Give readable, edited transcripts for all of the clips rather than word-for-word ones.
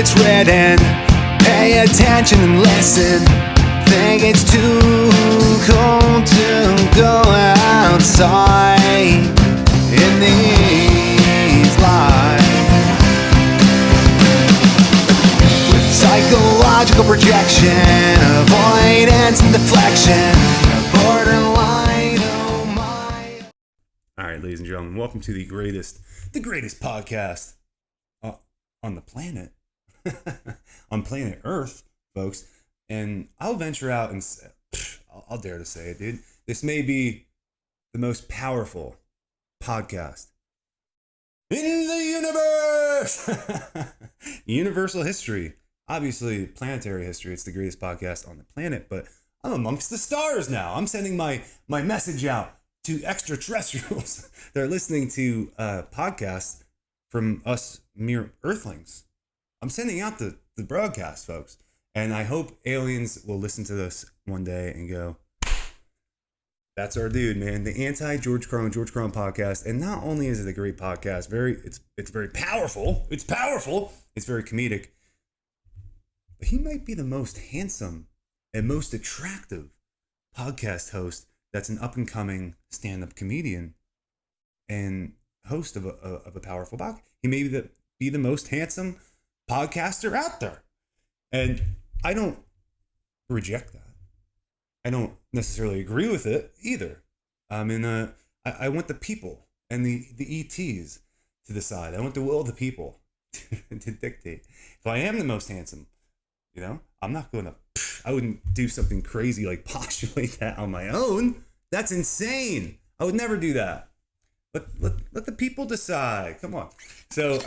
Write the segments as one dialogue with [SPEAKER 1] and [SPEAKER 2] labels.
[SPEAKER 1] it's written. Pay attention and listen. Think it's too cold to go outside in these lives. With psychological projection, avoidance and deflection, borderline, oh my.
[SPEAKER 2] All right, ladies and gentlemen, welcome to the greatest podcast on the planet, on planet Earth, folks. And I'll venture out and say, I'll dare to say it, dude. This may be the most powerful podcast in the universe. Universal history. Obviously, planetary history. It's the greatest podcast on the planet, but I'm amongst the stars now. I'm sending my message out to extraterrestrials that are listening to podcasts from us mere earthlings. I'm sending out the broadcast, folks. And I hope aliens will listen to this one day and go, that's our dude, man. The anti-George Carlin podcast. And not only is it a great podcast, it's very powerful. It's powerful. It's very comedic. But he might be the most handsome and most attractive podcast host that's an up-and-coming stand-up comedian and host of a powerful podcast. He may be the most handsome podcaster out there. And I don't reject that. I don't necessarily agree with it either. I want the people and the ETs to decide. I want the will of the people to dictate. If I am the most handsome, I'm not going to, I wouldn't do something crazy like postulate that on my own. That's insane. I would never do that. But let the people decide. Come on. So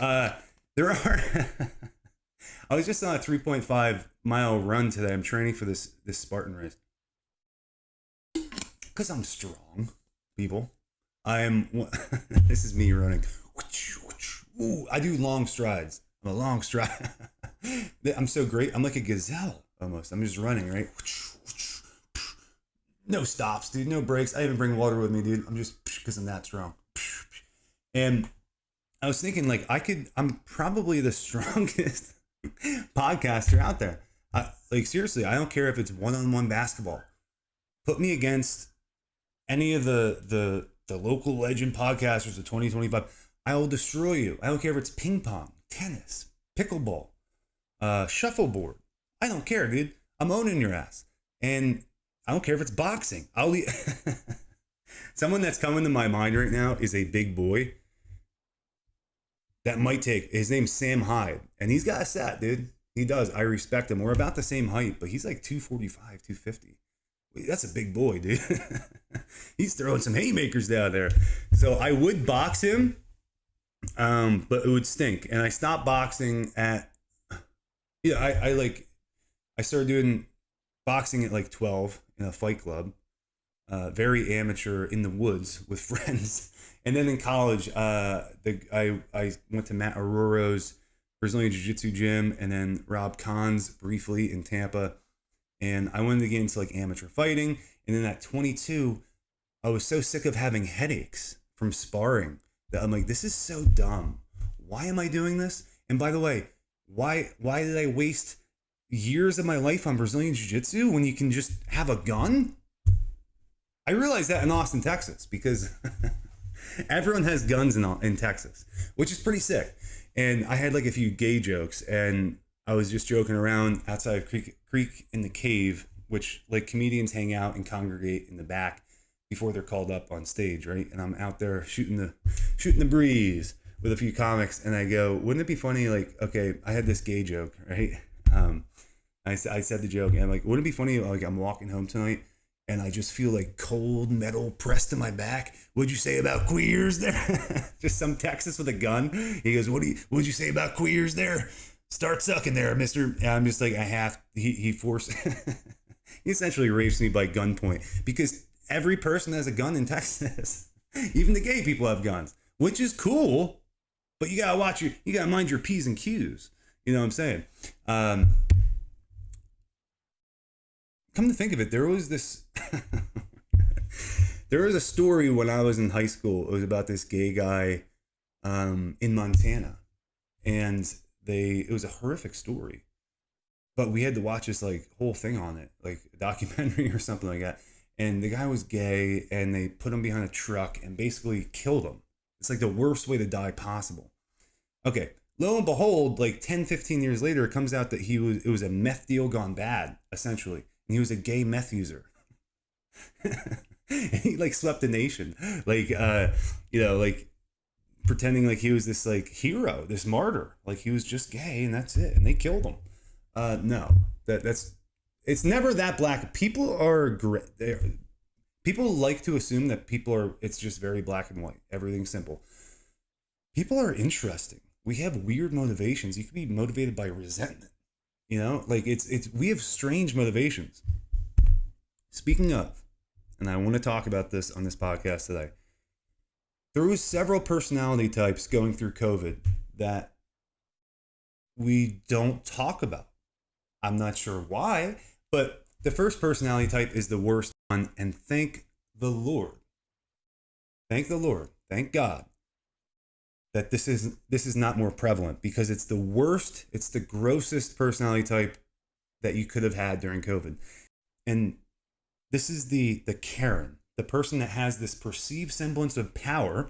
[SPEAKER 2] there are... I was just on a 3.5 mile run today. I'm training for this Spartan race. Because I'm strong, people. This is me running. Ooh, I do long strides. I'm a long stride. I'm so great. I'm like a gazelle almost. I'm just running, right? No stops, dude. No breaks. I even bring water with me, dude. I'm just, because I'm that strong. And I was thinking, like, I'm probably the strongest podcaster out there. Like, seriously, I don't care if it's one-on-one basketball. Put me against any of the local legend podcasters of 2025. I will destroy you. I don't care if it's ping pong, tennis, pickleball, shuffleboard. I don't care, dude. I'm owning your ass. And I don't care if it's boxing. Someone that's coming to my mind right now is a big boy that might take, his name's Sam Hyde, and he's got a set, dude. He does. I respect him. We're about the same height, but he's like 245, 250. That's a big boy, dude. He's throwing some haymakers down there. So I would box him, but it would stink. And I stopped boxing at, I started doing boxing at like 12 in a fight club. Very amateur in the woods with friends. And then in college, I went to Matt Aurora's Brazilian Jiu-Jitsu gym, and then Rob Kahn's briefly in Tampa. And I wanted to get into like amateur fighting. And then at 22, I was so sick of having headaches from sparring that I'm like, this is so dumb. Why am I doing this? And by the way, why did I waste years of my life on Brazilian Jiu-Jitsu when you can just have a gun? I realized that in Austin, Texas, because everyone has guns in Texas, which is pretty sick. And I had like a few gay jokes, and I was just joking around outside of Creek in the Cave, which like comedians hang out and congregate in the back before they're called up on stage, right? And I'm out there shooting the breeze with a few comics, and I go, wouldn't it be funny? Like, okay, I had this gay joke, right? I said the joke, and I'm like, wouldn't it be funny? Like, I'm walking home tonight, and I just feel like cold metal pressed to my back. What'd you say about queers there? Just some Texas with a gun. He goes, what'd you say about queers there? Start sucking there, mister. And I'm just like, he forced, he essentially rapes me by gunpoint, because every person has a gun in Texas. Even the gay people have guns, which is cool, but you gotta mind your P's and Q's. You know what I'm saying? Come to think of it, there was a story when I was in high school. It was about this gay guy in Montana, and it was a horrific story, but we had to watch this like whole thing on it, like a documentary or something like that. And the guy was gay, and they put him behind a truck and basically killed him. It's like the worst way to die possible. Okay, lo and behold, like 10, 15 years later, it comes out that it was a meth deal gone bad, essentially. And he was a gay meth user. And he like swept the nation. Like, like pretending like he was this like hero, this martyr. Like he was just gay and that's it. And they killed him. No, it's never that black. People are great. People like to assume that it's just very black and white. Everything's simple. People are interesting. We have weird motivations. You could be motivated by resentment. Like we have strange motivations. Speaking of, and I want to talk about this on this podcast today. There was several personality types going through COVID that we don't talk about. I'm not sure why, but the first personality type is the worst one, and thank the Lord. Thank the Lord. Thank God that this is not more prevalent, because it's the worst, it's the grossest personality type that you could have had during COVID. And this is the Karen, the person that has this perceived semblance of power.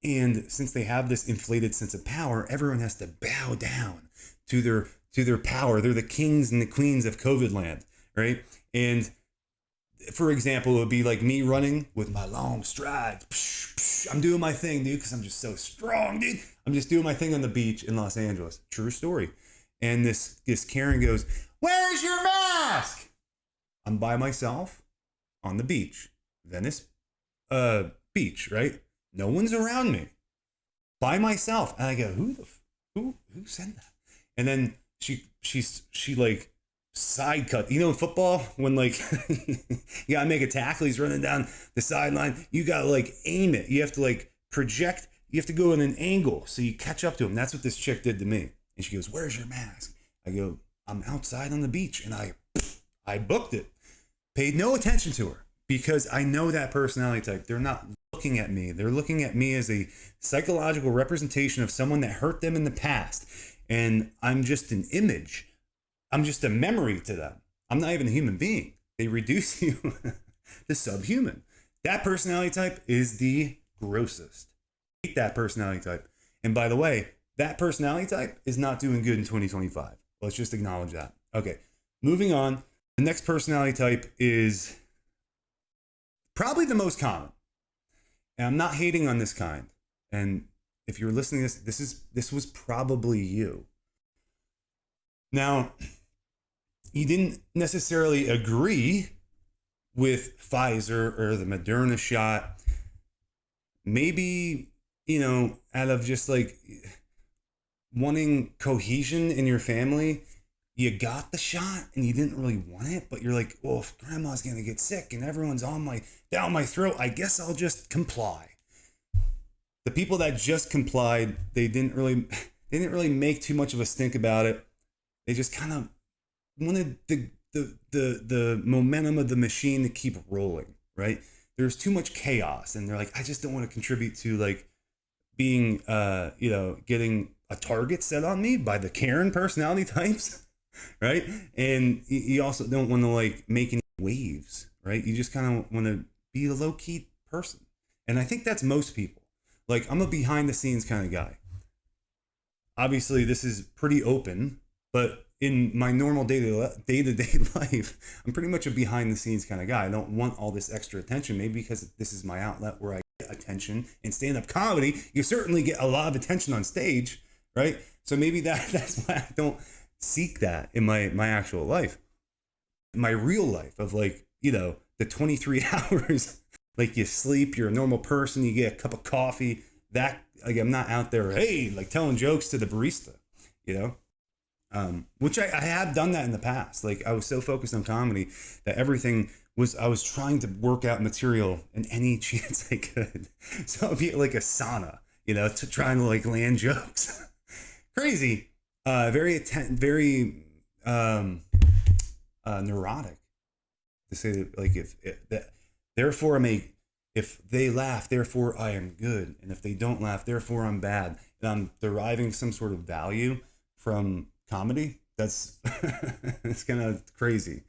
[SPEAKER 2] And since they have this inflated sense of power, everyone has to bow down to their power. They're the kings and the queens of COVID land, right? And for example, it would be like me running with my long strides. I'm doing my thing, dude, because I'm just so strong, dude. I'm just doing my thing on the beach in Los Angeles. True story. And this Karen goes, "Where's your mask?" I'm by myself on the beach, Venice beach, right? No one's around me, by myself. And I go, who said that? And then she like side cut. In football, when like you gotta make a tackle, he's running down the sideline. You gotta like aim it. You have to like project. You have to go in an angle so you catch up to him. That's what this chick did to me. And she goes, "Where's your mask?" I go, "I'm outside on the beach," and I booked it. Paid no attention to her, because I know that personality type. They're not looking at me. They're looking at me as a psychological representation of someone that hurt them in the past. And I'm just an image. I'm just a memory to them. I'm not even a human being. They reduce you to subhuman. That personality type is the grossest. I hate that personality type. And by the way, that personality type is not doing good in 2025. Let's just acknowledge that. Okay, moving on. The next personality type is probably the most common. And I'm not hating on this kind. And if you're listening to this was probably you. Now, you didn't necessarily agree with Pfizer or the Moderna shot. Maybe, out of just like wanting cohesion in your family, you got the shot and you didn't really want it, but you're like, well, if grandma's going to get sick and everyone's down my throat, I guess I'll just comply. The people that just complied, they didn't really make too much of a stink about it. They just kind of wanted the momentum of the machine to keep rolling, right? There's too much chaos, and they're like, I just don't want to contribute to like being, getting a target set on me by the Karen personality types, right? And you also don't want to like make any waves, right? You just kind of want to be a low key person, and I think that's most people. Like, I'm a behind the scenes kind of guy. Obviously, this is pretty open, but in my normal day-to-day life, I'm pretty much a behind-the-scenes kind of guy. I don't want all this extra attention, maybe because this is my outlet where I get attention. In stand-up comedy, you certainly get a lot of attention on stage, right? So maybe that's why I don't seek that in my actual life. My real life of like, the 23 hours, like you sleep, you're a normal person, you get a cup of coffee, that, like, I'm not out there, hey, like telling jokes to the barista, which I have done that in the past. Like, I was so focused on comedy that I was trying to work out material in any chance I could. So it'd be like a sauna, to trying to like land jokes. Crazy. Very neurotic, to say that, like, therefore I'm a If they laugh, therefore I am good. And if they don't laugh, therefore I'm bad. And I'm deriving some sort of value from comedy. That's it's kind of crazy.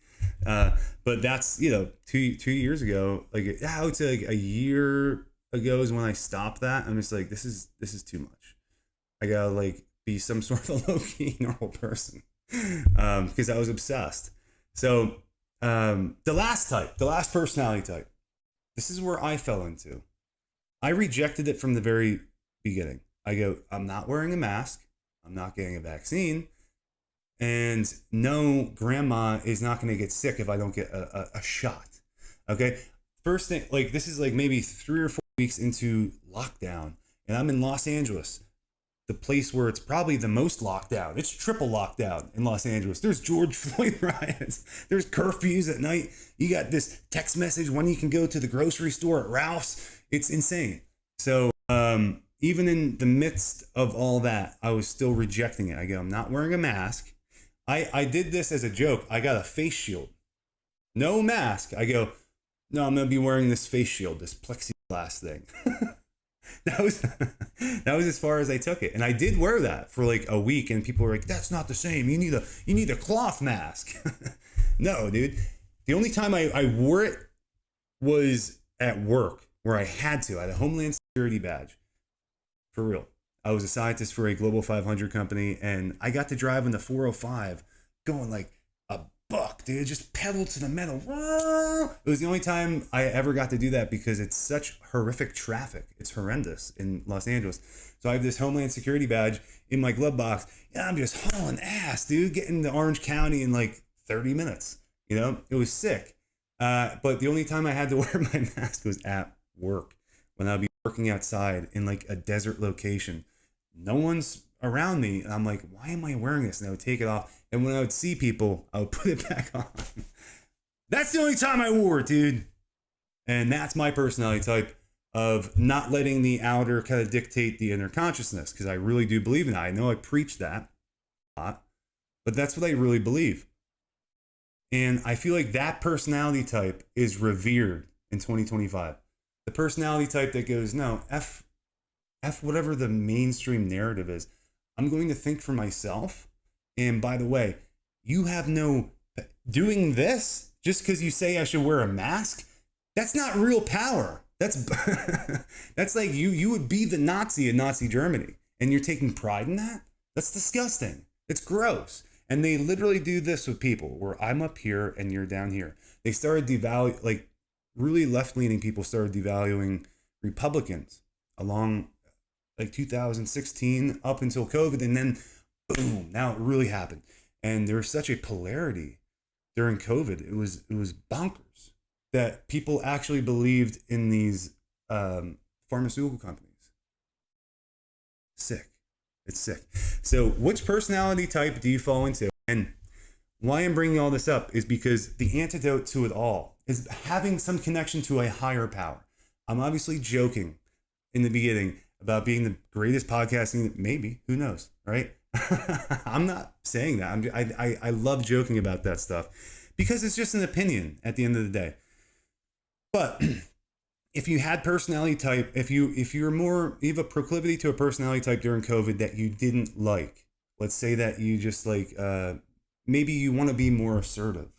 [SPEAKER 2] But that's, 2 years ago, like, I would say like a year ago is when I stopped that. I'm just like, this is too much. I gotta like be some sort of a low-key normal person. Because I was obsessed. So the last personality type, this is where I fell into. I rejected it from the very beginning. I go, I'm not wearing a mask. I'm not getting a vaccine. And no, grandma is not going to get sick if I don't get a shot. Okay. First thing, like, this is like maybe 3 or 4 weeks into lockdown, and I'm in Los Angeles, the place where it's probably the most locked down. It's triple lockdown in Los Angeles. There's George Floyd riots. There's curfews at night. You got this text message when you can go to the grocery store at Ralph's. It's insane. So even in the midst of all that, I was still rejecting it. I go, I'm not wearing a mask. I did this as a joke. I got a face shield. No mask. I go, no, I'm going to be wearing this face shield, this plexiglass thing. That was as far as I took it. And I did wear that for like a week, and people were like, that's not the same. You need a cloth mask. No, dude. The only time I wore it was at work, where I had to. I had a Homeland Security badge. For real. I was a scientist for a Global 500 company, and I got to drive in the 405 going like a buck, dude. Just pedal to the metal. It was the only time I ever got to do that because it's such horrific traffic. It's horrendous in Los Angeles. So I have this Homeland Security badge in my glove box. Yeah, I'm just hauling ass, dude. Getting to Orange County in like 30 minutes. It was sick. But the only time I had to wear my mask was at work, when I'd be working outside in like a desert location. No one's around me. And I'm like, why am I wearing this? And I would take it off. And when I would see people, I would put it back on. That's the only time I wore it, dude. And that's my personality type, of not letting the outer kind of dictate the inner consciousness, because I really do believe in that. I know I preach that a lot, but that's what I really believe. And I feel like that personality type is revered in 2025. The personality type that goes, no, F whatever the mainstream narrative is. I'm going to think for myself. And by the way, you have no doing this just because you say I should wear a mask. That's not real power. That's that's like you would be the Nazi in Nazi Germany, and you're taking pride in that. That's disgusting. It's gross. And they literally do this with people, where I'm up here and you're down here. They started devaluing, like really left-leaning people started devaluing Republicans along like 2016 up until COVID, and then boom, now it really happened. And there was such a polarity during COVID. It was bonkers that people actually believed in these pharmaceutical companies. Sick. It's sick. So which personality type do you fall into? And why I'm bringing all this up is because the antidote to it all is having some connection to a higher power. I'm obviously joking in the beginning about being the greatest podcasting, maybe, who knows, right? I'm not saying that. I love joking about that stuff because it's just an opinion at the end of the day. But if you had personality type, if you have a proclivity to a personality type during COVID that you didn't like, let's say that you just like, maybe you want to be more assertive,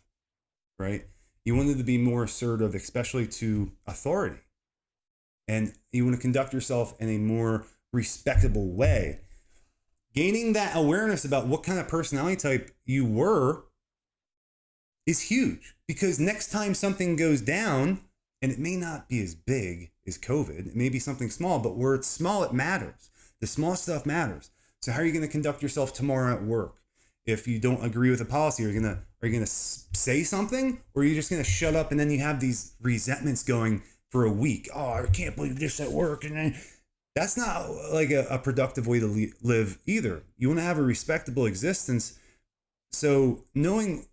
[SPEAKER 2] right? You wanted to be more assertive, especially to authority. And you want to conduct yourself in a more respectable way. Gaining that awareness about what kind of personality type you were is huge, because next time something goes down, and it may not be as big as COVID, it may be something small, but where it's small, it matters. The small stuff matters. So how are you going to conduct yourself tomorrow at work? If you don't agree with a policy, are you gonna say something, or are you just gonna shut up and then you have these resentments going for a week? Oh, I can't believe this at work, and then that's not like a productive way to live either. You want to have a respectable existence. So knowing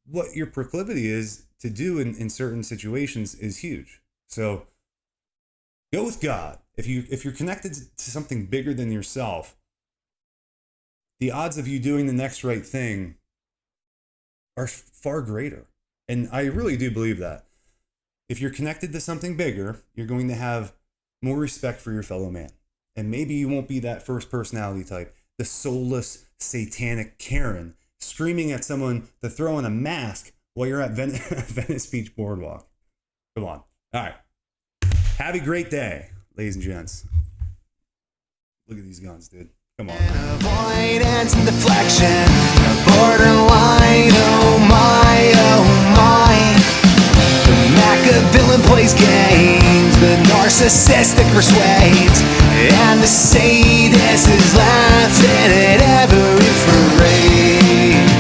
[SPEAKER 2] what your proclivity is to do in certain situations is huge. So go with God. If you're connected to something bigger than yourself, the odds of you doing the next right thing are far greater. And I really do believe that. if you're connected to something bigger, you're going to have more respect for your fellow man. And maybe you won't be that first personality type, the soulless, satanic Karen, screaming at someone to throw on a mask while you're at Venice Beach Boardwalk. Come on. All right. Have a great day, ladies and gents. Look at these guns, dude. Come on.
[SPEAKER 1] Avoidance and deflection, borderline, oh my, oh my. The Machiavellian plays games, the narcissistic persuades, and the sadist is laughing at every phrase.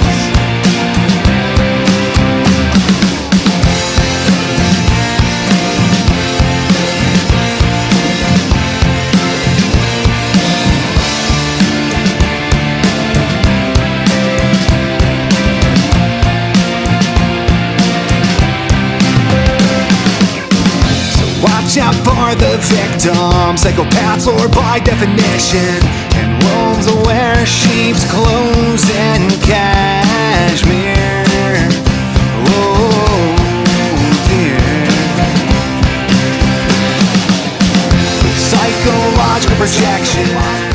[SPEAKER 1] Watch out for the victim, psychopaths or by definition, and wolves wear sheep's clothes and cashmere. Oh dear. Psychological projection.